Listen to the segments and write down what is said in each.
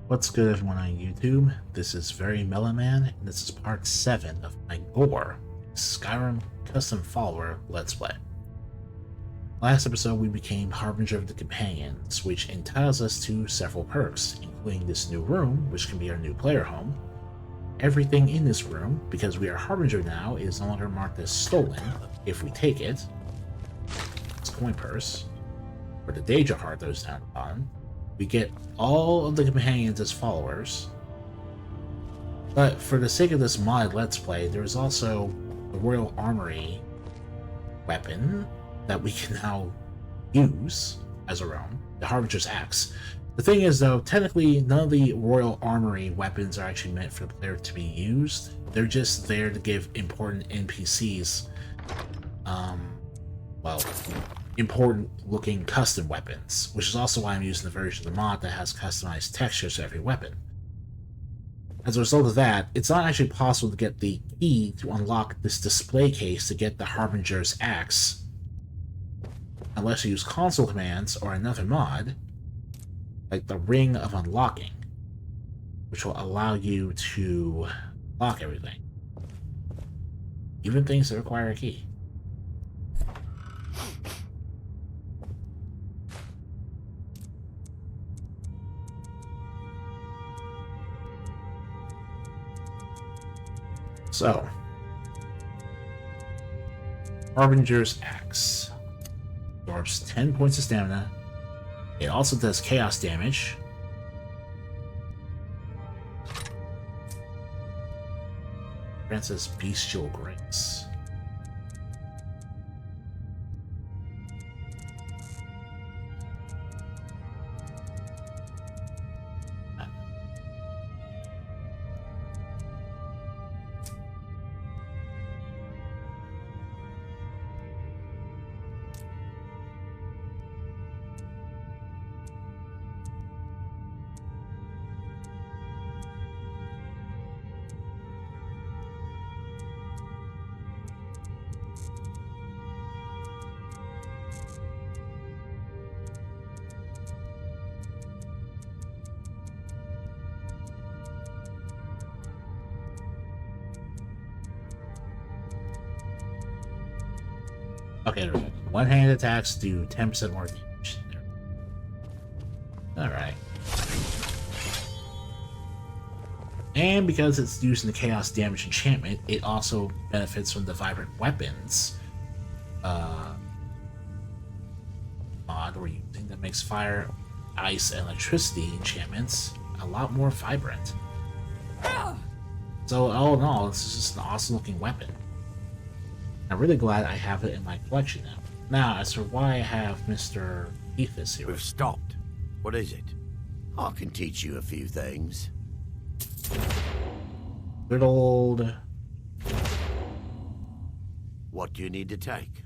What's good, everyone on YouTube? This is Very Mellow Man, and this is part 7 of my Gore Skyrim custom follower Let's Play. Last episode we became Harbinger of the Companions, which entitles us to several perks, including this new room, which can be our new player home. Everything in this room, because we are Harbinger now, is no longer marked as stolen if we take it. It's coin purse, or the Deja heart that was down at the bottom. We get all of the companions as followers, but for the sake of this mod Let's Play, there is also the Royal Armory weapon that we can now use as our own, the Harbinger's Axe. The thing is, though, technically none of the Royal Armory weapons are actually meant for the player to be used. They're just there to give important NPCs, well, important looking custom weapons, which is also why I'm using the version of the mod that has customized textures for every weapon. As a result of that, it's not actually possible to get the key to unlock this display case to get the Harbinger's Axe unless you use console commands or another mod, like the Ring of Unlocking, which will allow you to lock everything, even things that require a key. So, Harbinger's Axe absorbs 10 points of stamina. It also does chaos damage. Grants us bestial grace. Okay, one-handed attacks do 10% more damage. Alright. And because it's using the Chaos Damage enchantment, it also benefits from the Vibrant Weapons mod we're using that makes fire, ice, and electricity enchantments a lot more vibrant. So all in all, this is just an awesome looking weapon. I'm really glad I have it in my collection now. Now, as for why I have Mr. Ethos here. We've stopped. What is it? I can teach you a few things. Good old... What do you need to take?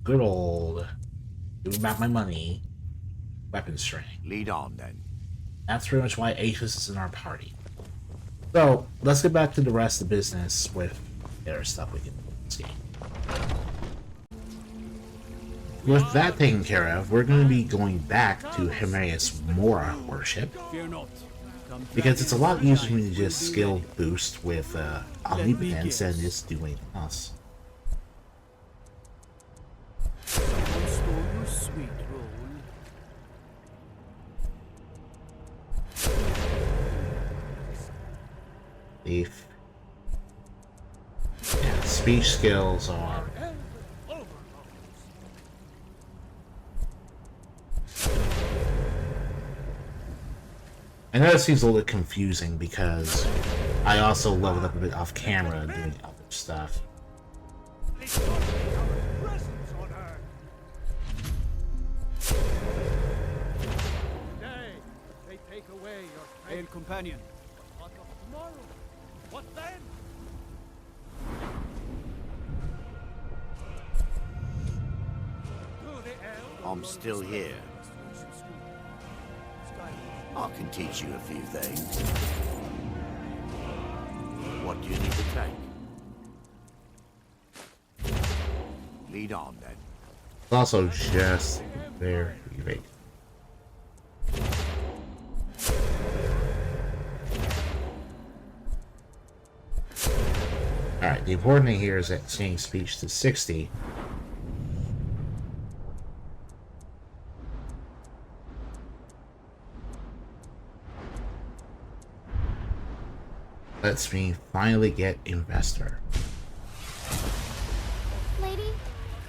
Good old... Giving back my money. Weapons training. Lead on, then. That's pretty much why Aethys is in our party. So, let's get back to the rest of the business with the other stuff we can do in this game. With that taken care of, we're going to be going back to Himaeus Mora worship, because it's a lot easier for me to just skill boost with Omnipotence than just do anything else. Thief. Yeah, speech skills are... I know it seems a little bit confusing because I also leveled up a bit off camera doing other stuff. They take away your hail companion. What of tomorrow? What then? I'm still here. I can teach you a few things. What do you need to take? Lead on, then. It's also just very big. Alright, the important thing here is that seeing speech to 60. Lets me finally get investor. Lady,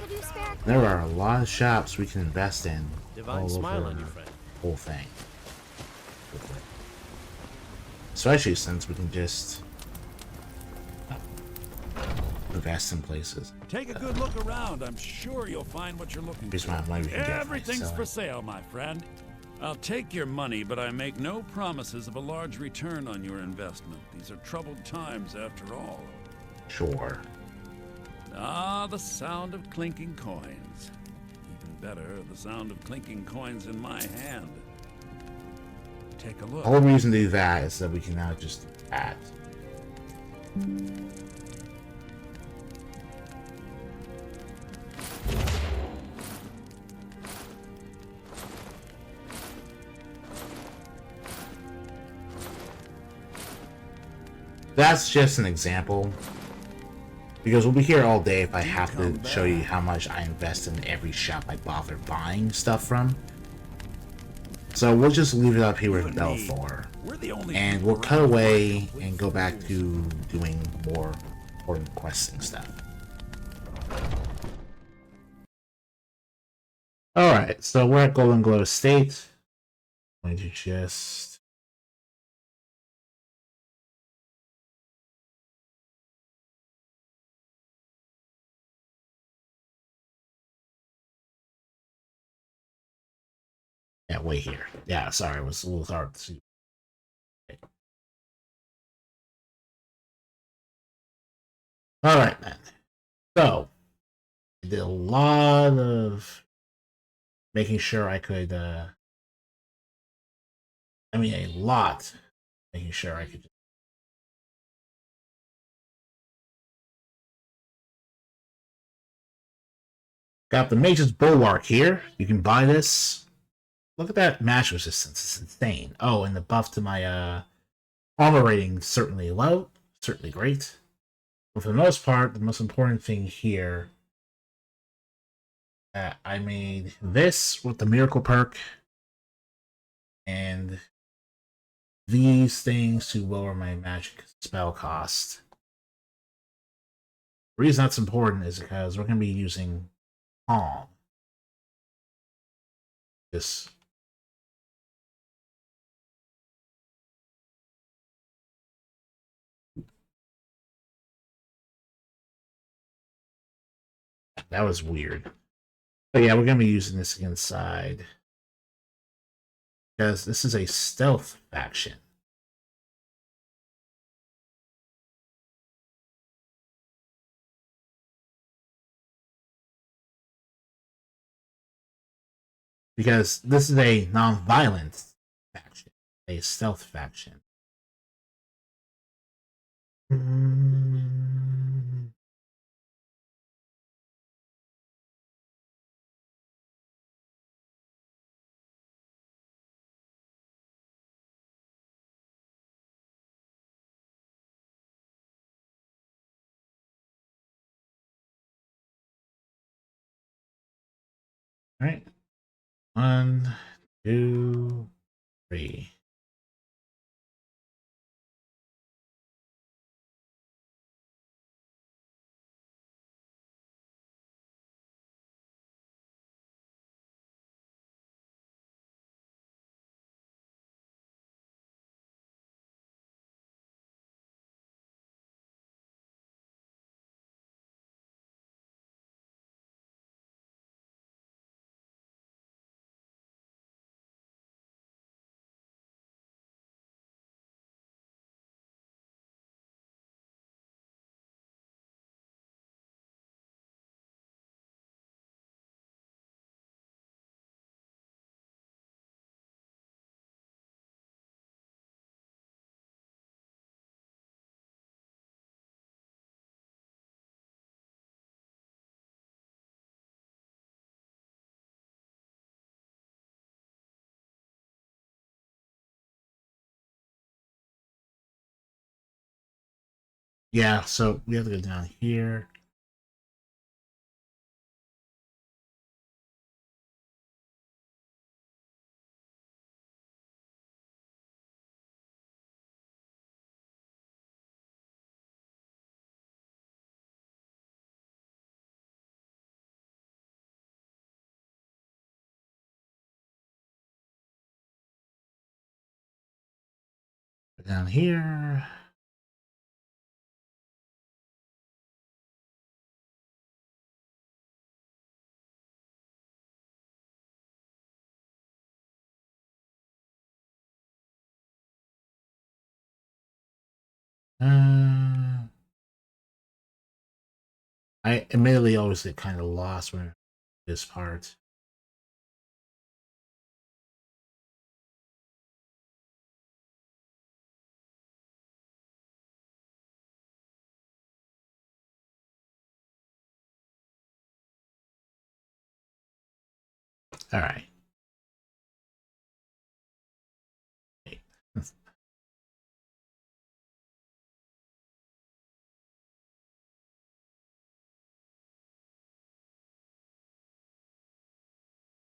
could you spare a coin? There are a lot of shops we can invest in Divine all smile over on you, friend. the whole thing. Especially since we can just invest in places. Take a good look around. I'm sure you'll find what you're looking Here's for. my money we can get. Everything's for sale, my friend. I'll take your money, but I make no promises of a large return on your investment. These are troubled times after all. Sure. Ah, the sound of clinking coins. Even better, the sound of clinking coins in my hand. Take a look. The whole reason to do that is that we can now just do that. That's just an example, because we'll be here all day if I have to show you how much I invest in every shop I bother buying stuff from. So we'll just leave it up here with Belthor, and we'll cut away and go back to doing more important questing stuff. Alright, so we're at Golden Glow Estate. I'm going to just... Yeah, wait here. Yeah, sorry, it was a little hard to see. Okay. Alright, then. So, I did a lot of making sure I could, a lot making sure I could. Got the Mage's Bulwark here. You can buy this. Look at that match resistance. It's insane. Oh, and the buff to my armor rating certainly low. Certainly great. But for the most part, the most important thing here, I made this with the Miracle perk. And these things to lower my magic spell cost. The reason that's important is because we're going to be using Calm. This. That was weird. But yeah, we're going to be using this inside. Because this is a stealth faction. Because this is a non-violent faction. A stealth faction. All right. 1, 2, 3. Yeah, so we have to go down here. Down here. I admittedly always get kind of lost when this part. All right.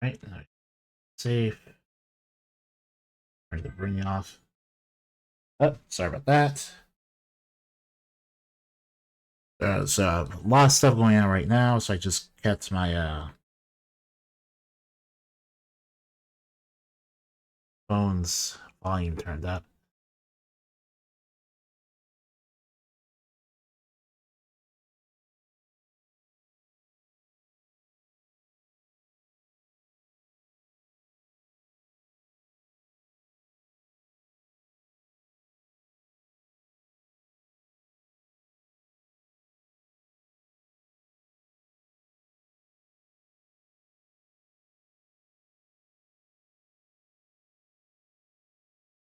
Right. Safe. Ready to bring you off. Oh, sorry about that. There's a lot of stuff going on right now, so I just kept my phone's volume turned up.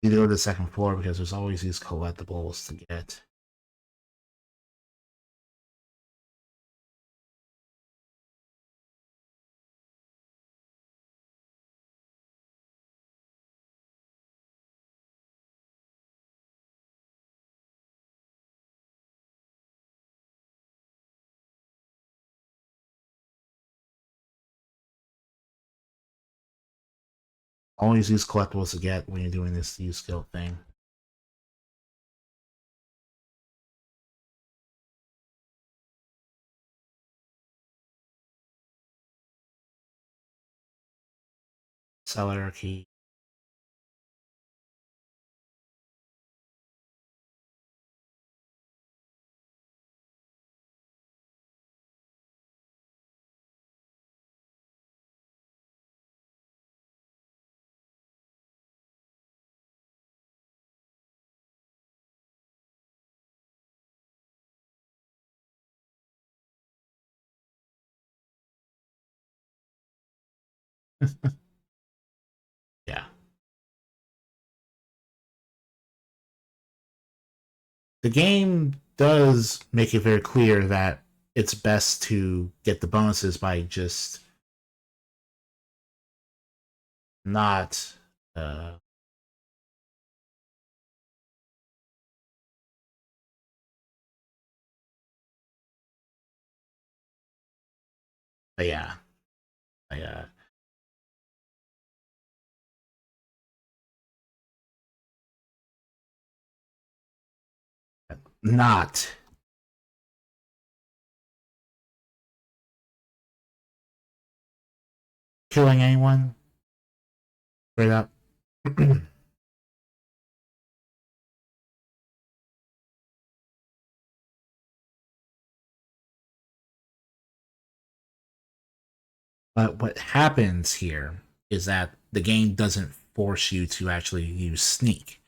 You go to the second floor because there's always these collectibles to get. Always these collectibles to get when you're doing this use skill thing. Seller key. Yeah. The game does make it very clear that it's best to get the bonuses by just not but yeah. Yeah. Not killing anyone straight up. But what happens here is that the game doesn't force you to actually use sneak.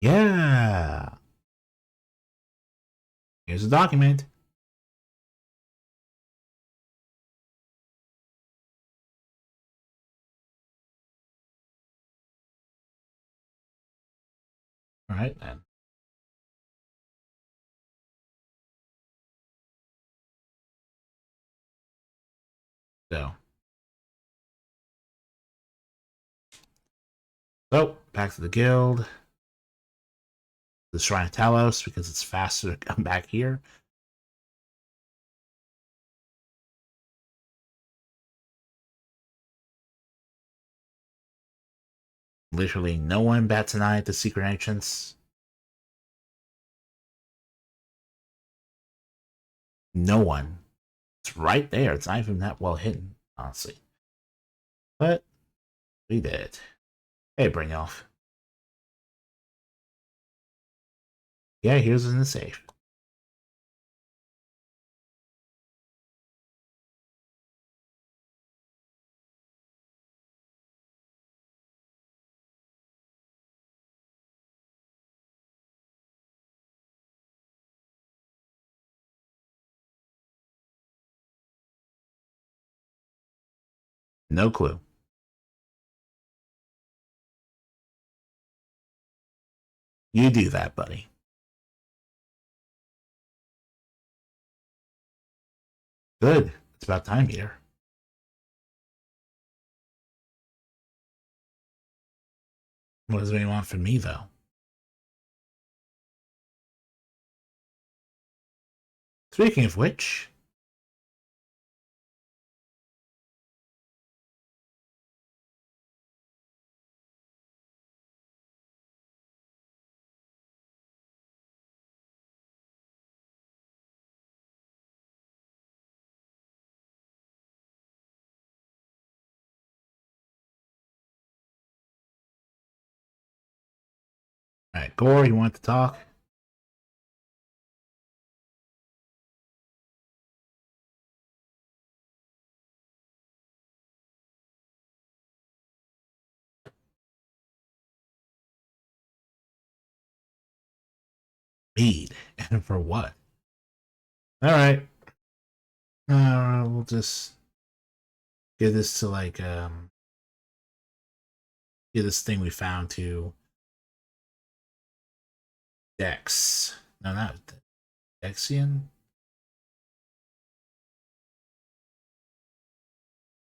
Yeah. Here's a document. All right, then. So So, back to the guild. The Shrine of Talos, because it's faster to come back here. Literally no one bats an eye at the secret entrance. No one. It's right there. It's not even that well hidden, honestly. But we did. Hey, Brynjolf. Yeah, here's in the safe. No clue. You do that, buddy. Good. It's about time here. What does he want from me, though? Speaking of which... Alright, Gore, you want to talk? Mead. And for what? Alright. We'll just give this to, like, give this thing we found to Dex. No, not Dexian?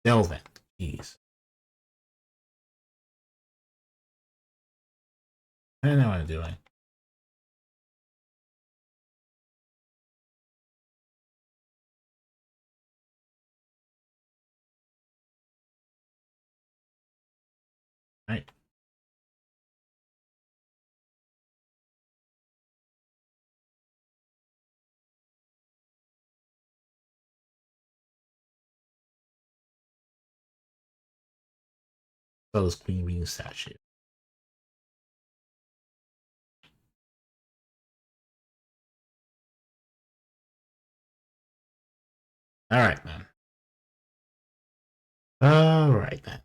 Delvin. Jeez. I don't know what I'm doing. Right. Those Queen Bee statue. Alright, man. Alright, then.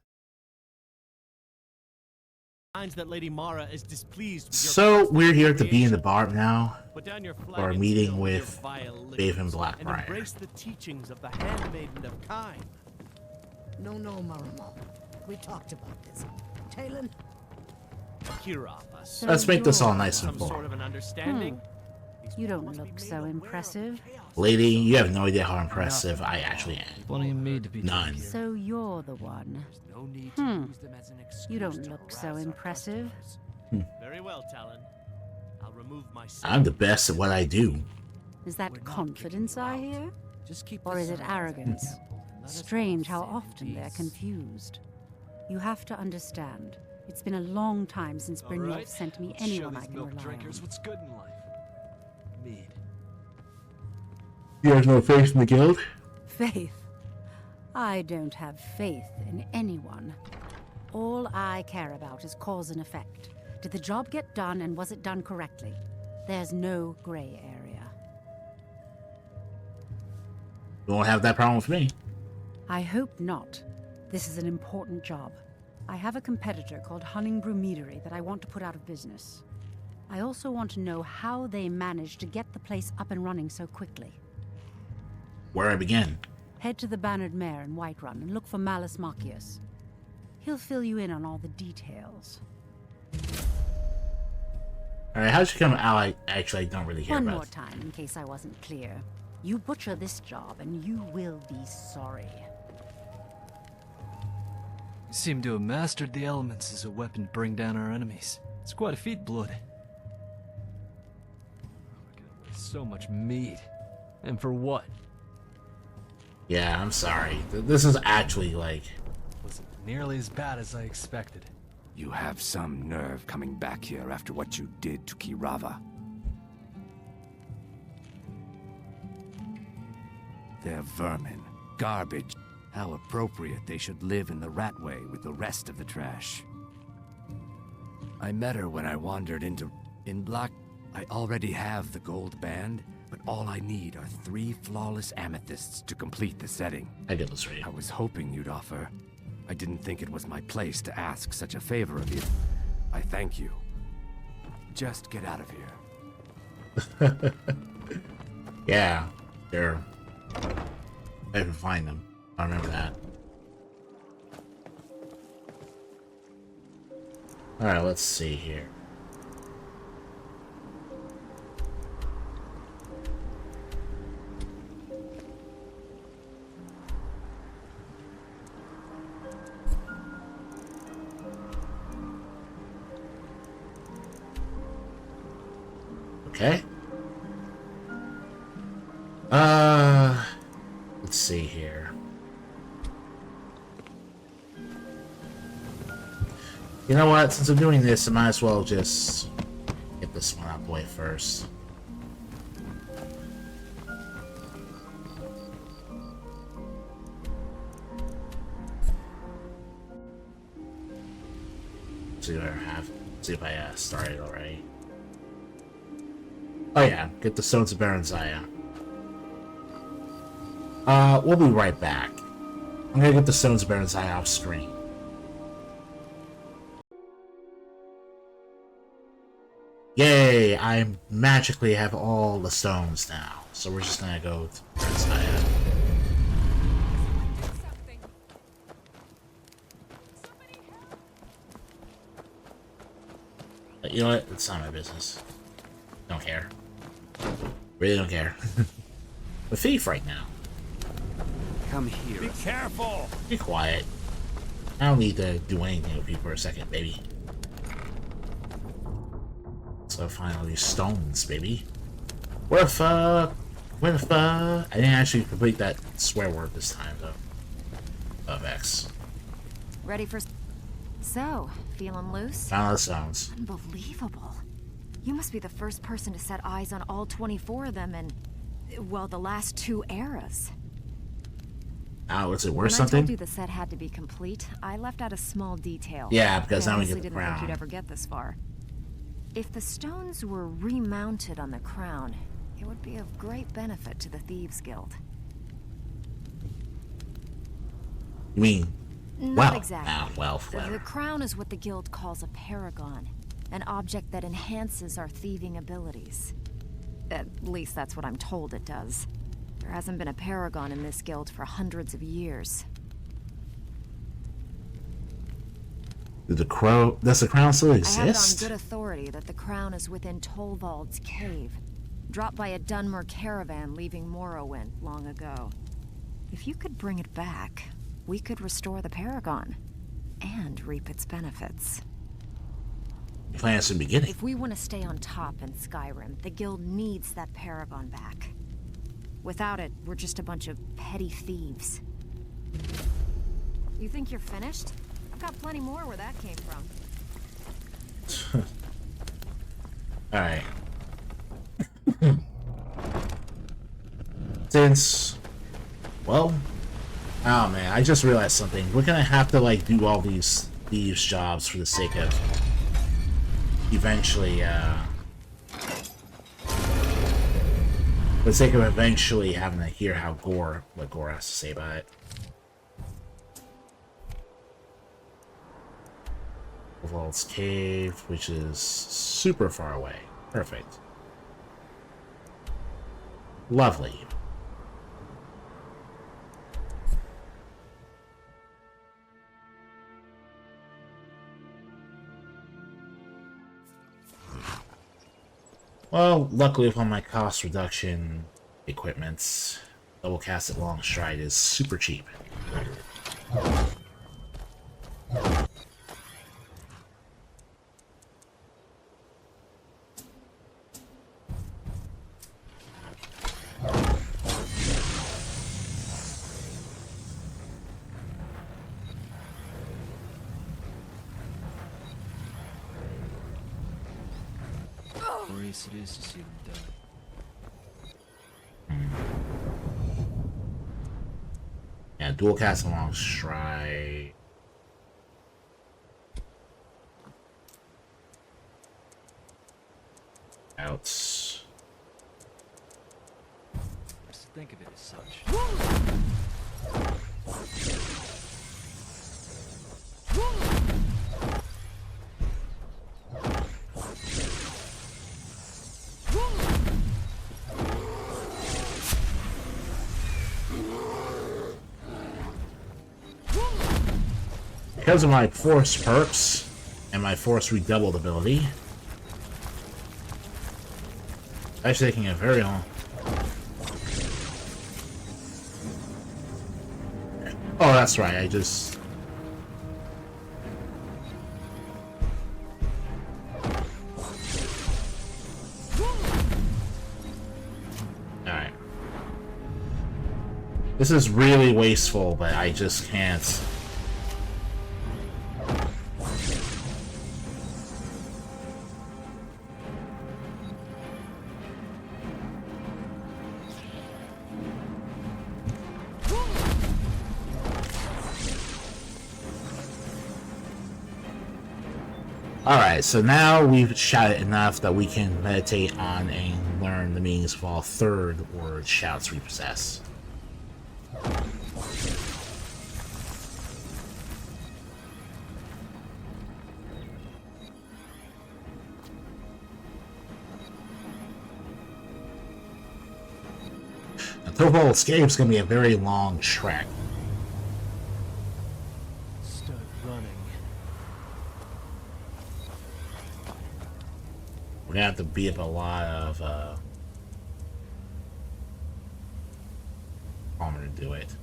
That Lady Mara is displeased with So we're here to be in the bar now. Put down your flag For a and meeting still with your vile lips, Baven and Blackbriar. embrace the teachings of the handmaiden of Kine. No, Maramo. We talked about this. Talon? Kirapa. Let's make this all nice and Some full. sort of an understanding. You don't look so impressive. Lady, you have no idea how impressive I actually am. Plenty of me to be None. So you're the one. No need to use them as an excuse You don't to look harass so our impressive. customers. Very well, Talon. I'll remove my I'm the best at what I do. Is that confidence I hear? Just keep Or the is it signs arrogance? simple and let us Strange how all sit in often they're peace. confused. You have to understand. It's been a long time since Brynjolf sent me anyone I can rely on. What's good in life. Mead. You have no faith in the guild? Faith? I don't have faith in anyone. All I care about is cause and effect. Did the job get done, and was it done correctly? There's no gray area. You won't have that problem with me. I hope not. This is an important job. I have a competitor called Hunningbrew Meadery that I want to put out of business. I also want to know how they managed to get the place up and running so quickly. Where I begin. Head to the Bannered Mare in Whiterun and look for Malus Macius. He'll fill you in on all the details. Alright, how'd you become an ally? Actually, I don't really care One about more it. time, in case I wasn't clear. You butcher this job, and you will be sorry. You seem to have mastered the elements as a weapon to bring down our enemies. It's quite a feat, Blood. Oh my God, so much meat. And for what? Yeah, I'm sorry. This is actually like... Wasn't nearly as bad as I expected. You have some nerve coming back here after what you did to Kirava. They're vermin. Garbage. How appropriate they should live in the Ratway with the rest of the trash. I met her when I wandered in Black. I already have the gold band, but all I need are 3 flawless amethysts to complete the setting. I get this right. I was hoping you'd offer. I didn't think it was my place to ask such a favor of you. I thank you. Just get out of here. Yeah, sure. I didn't find them. I remember that. Alright, let's see here. Okay. Let's see here. You know what? Since I'm doing this, I might as well just get this one out of the way first. See what I have. See if I started already. Oh yeah, get the stones of Barenziah. We'll be right back. I'm gonna get the stones of Barenziah off screen. Yay! I magically have all the stones now. So we're just gonna go to Barenziah. But you know what? It's not my business. Don't care. Really don't care. I'm a thief right now. Come here. Be careful! Be quiet. I don't need to do anything with you for a second, baby. So find all these stones, baby. Worth, I didn't actually complete that swear word this time, though. Of X. Ready for... So, feeling loose? Found all the stones. Unbelievable. You must be the first person to set eyes on all 24 of them in, well, the last 2 eras. Oh, is it When worth I something? told you the set had to be complete, I left out a small detail. Yeah, because I now we honestly get the didn't think crown. you'd ever get this far. If the stones were remounted on the crown, it would be of great benefit to the Thieves Guild. You mean, Not well, exactly. well, The whatever. crown is what the guild calls a paragon, an object that enhances our thieving abilities. At least that's what I'm told it does. There hasn't been a paragon in this guild for hundreds of years. Does the crown still I have exist? it on good authority that the crown is within Tolvald's cave, dropped by a Dunmer caravan leaving Morrowind long ago. If you could bring it back, we could restore the paragon and reap its benefits. You find us in the beginning. If we want to stay on top in Skyrim, the guild needs that paragon back. Without it, we're just a bunch of petty thieves. You think you're finished? I've got plenty more where that came from. Alright. Since... Well... Oh man, I just realized something. We're gonna have to, like, do all these thieves' jobs for the sake of... eventually, for the sake of eventually having to hear how what Gore has to say about it. Overall's cave, which is super far away. Perfect. Lovely. Well, luckily with all my cost reduction equipments, double casted long stride is super cheap. Glorious it is to see them die. Yeah, dual cast along stride. Outs. Just think of it as such. Because of my force perks and my force redoubled ability, actually taking a very long. Oh, that's right. I just. Alright. This is really wasteful, but I just can't. Alright, so now we've shot it enough that we can meditate on and learn the meanings of all third word shouts we possess. Now, Topol Escape's gonna be a very long trek. Start running. We're gonna have to beat up a lot of armor to do it.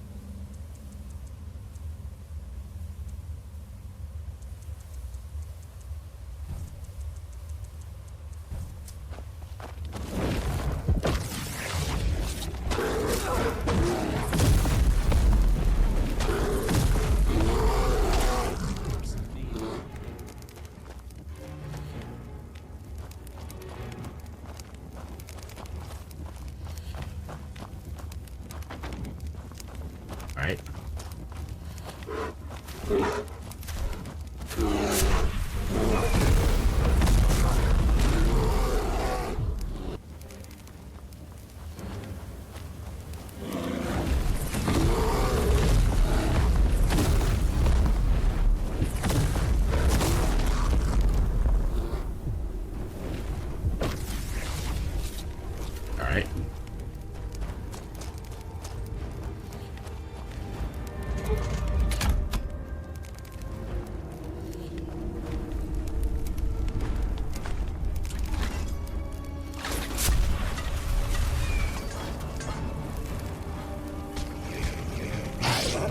Right. All right.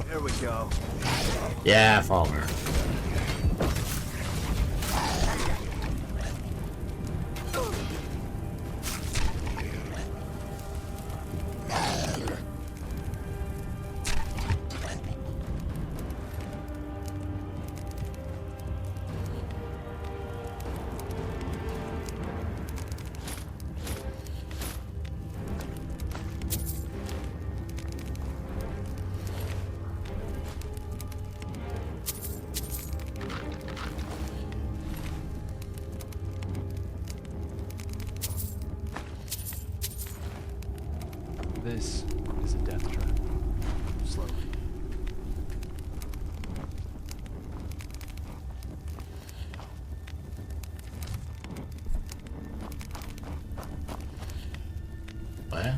Here we go. Yeah, Falmer. This is a death trap. Slowly. What?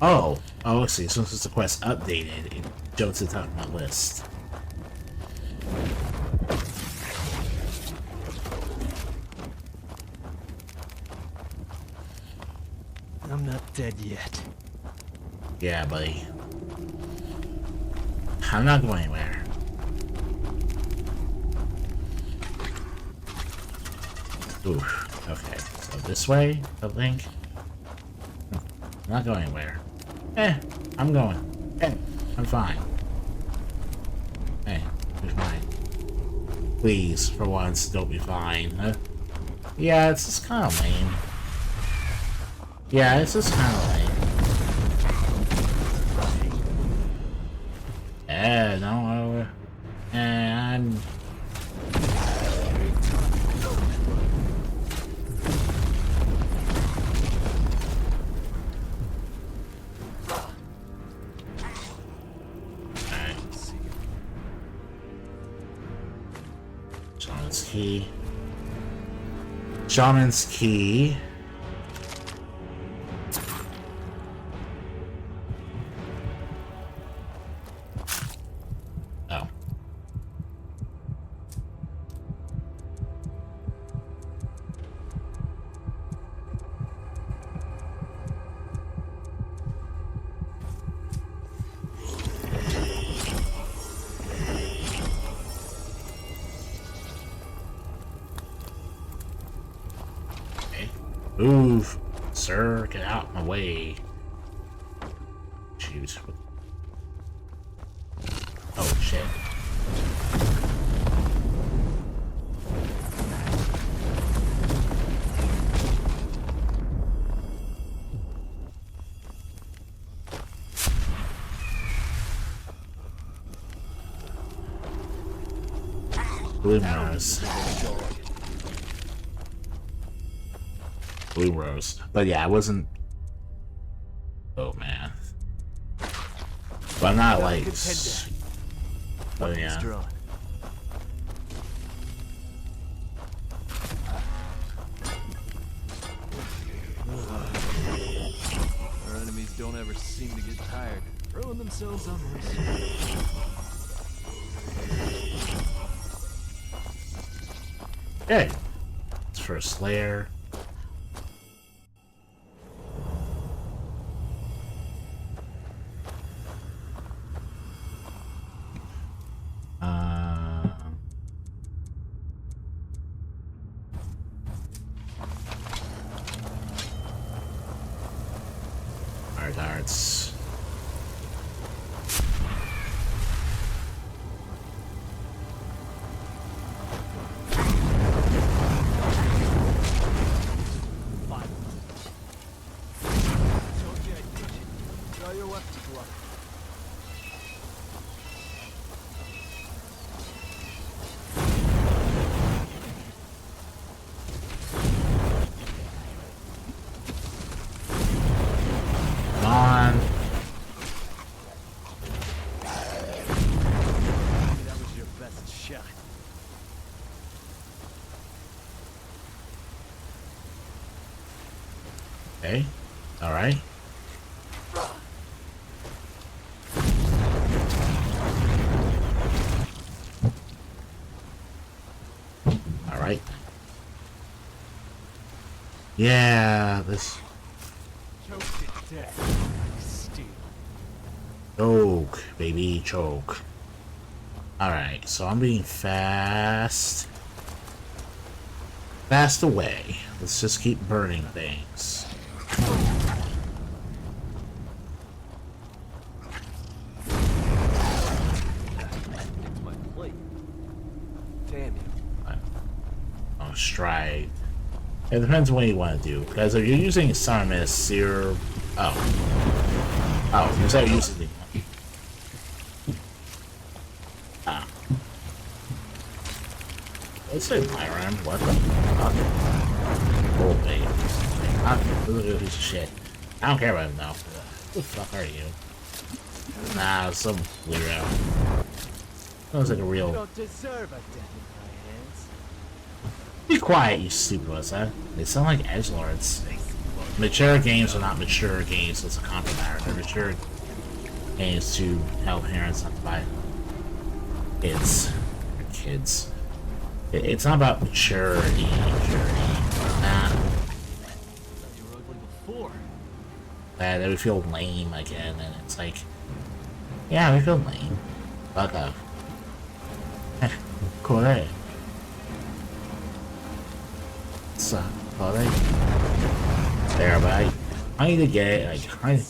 Oh, let's see. So since the quest updated, it jumps to the top of my list. I'm not dead yet. Yeah, buddy. I'm not going anywhere. Oof. Okay, so this way, I think. I'm not going anywhere. I'm going. I'm fine. Be fine. Please, for once, don't be fine. Yeah, it's just kind of lame. Yeah, it's just kind of lame. No. I'm... Shaman's key. Shaman's key. Oh. Move, sir, get out my way. Shoot. Oh, shit. Blue Mars. Blue Rose. But yeah, I wasn't... Oh, man. But I'm not like... Oh, yeah. Our enemies don't ever seem to get tired. Throwing themselves on us. Hey! It's for a Slayer. Darts. Okay. Alright. Alright. Yeah, this... Choke, baby, choke. Alright, so I'm being fast. Fast away. Let's just keep burning things. My plate. Damn you. Oh, stride. It depends on what you want to do. Because if you're using Sarmis, you're... Oh, is that using the... Ah. Let's say Myron. What the fuck? Oh, baby. Look at this shit. I don't care about him though. Who the fuck are you? Nah, some weirdo. Sounds like a real... You don't deserve a death in my hands. Be quiet, you stupid what's They sound like edgelords. Mature games are not mature games, so it's a compliment. They're mature games to help parents not to buy kids. Kids. It's not about maturity. Nah. You were ugly before. That would feel lame again, and it's like, yeah, we feel lame. Uh-oh. Correct. So, correct. There, but I need to get it. Like,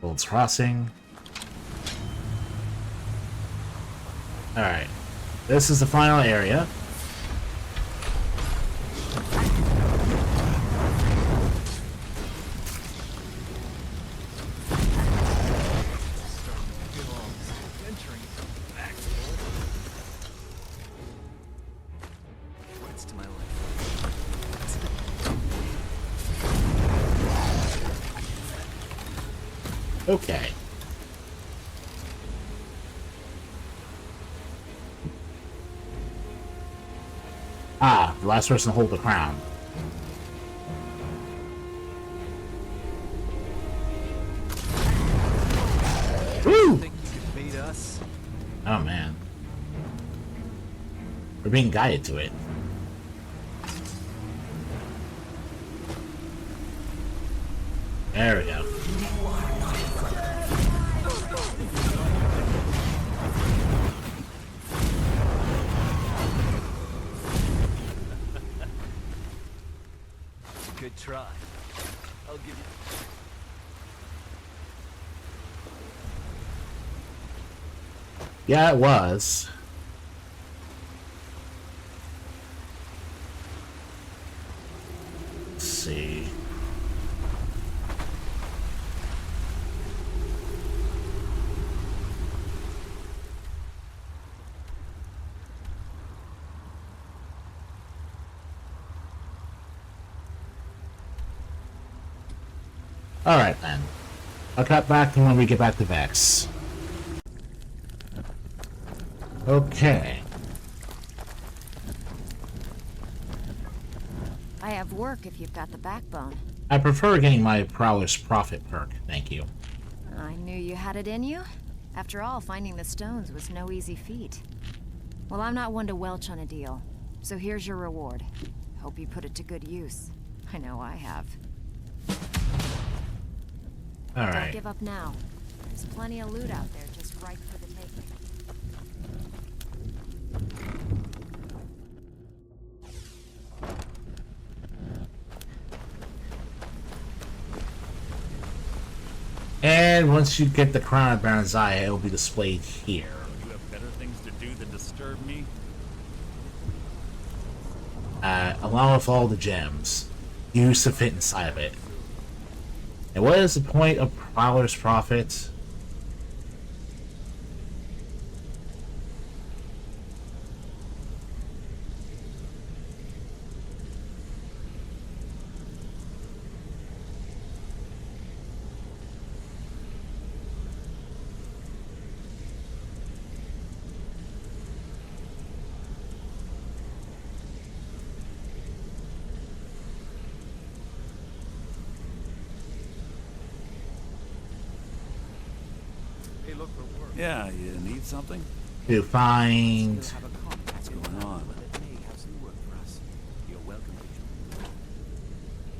World's Crossing. Alright. This is the final area. Okay. Ah, the last person to hold the crown. Woo! Think you can beat us? Oh man. We're being guided to it. There we go. Good try. I'll give you. Yeah, it was. Let's see. Alright then. I'll cut back when we get back to Vex. Okay. I have work if you've got the backbone. I prefer getting my Prowler's Profit perk, thank you. I knew you had it in you. After all, finding the stones was no easy feat. Well, I'm not one to welch on a deal, so here's your reward. Hope you put it to good use. I know I have. Don't Alright. give up now. There's plenty of loot out there just ripe for the taking. And once you get the crown of Barenziah, it will be displayed here. You have better things to do than disturb me? Along with all the gems used to fit inside of it. And what is the point of Prowler's Profit? Hey, look for work. Yeah, you need something? To find... What's going on?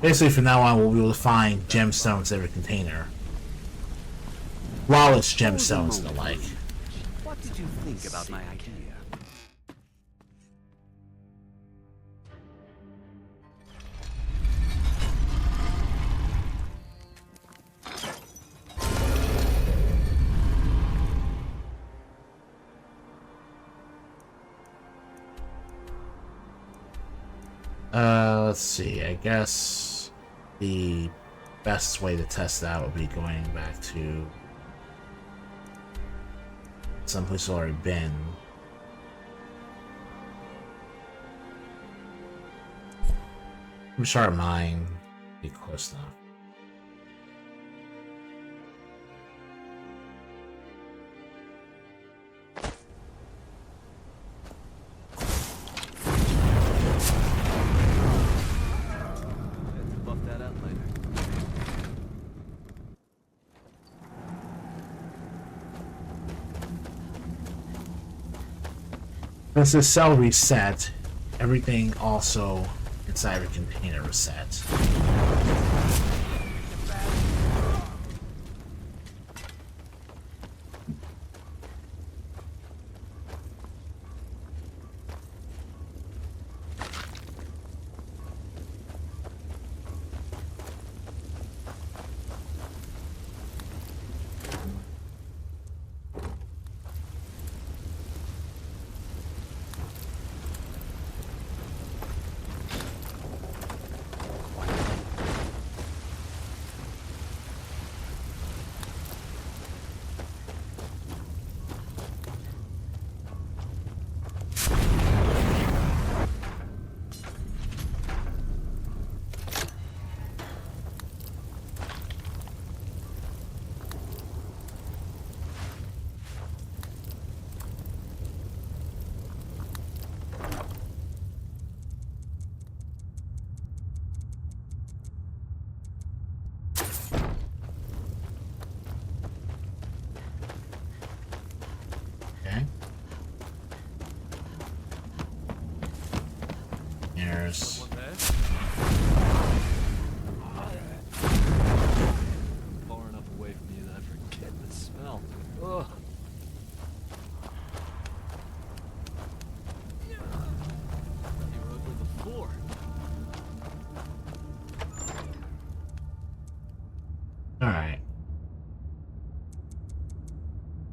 Basically, from now on, we'll be able to find gemstones in every container. Flawless gemstones and the like. What did you think about my idea? Let's see. I guess the best way to test that would be going back to someplace I've already been. I'm sure mine be close enough. Buff that out later. Since the cell reset, everything also inside the container reset. There's far enough away from you that I forget the smell. Ugh. You were ugly before. alright.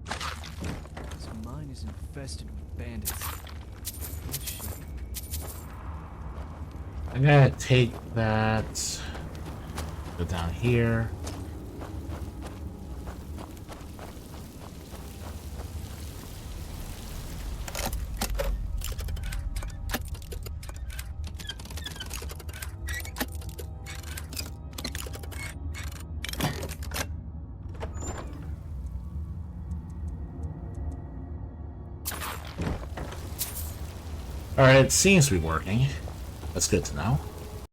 This mine is infested with bandits. What a shame. I'm gonna take that, go down here. Alright, it seems to be working. That's good to know.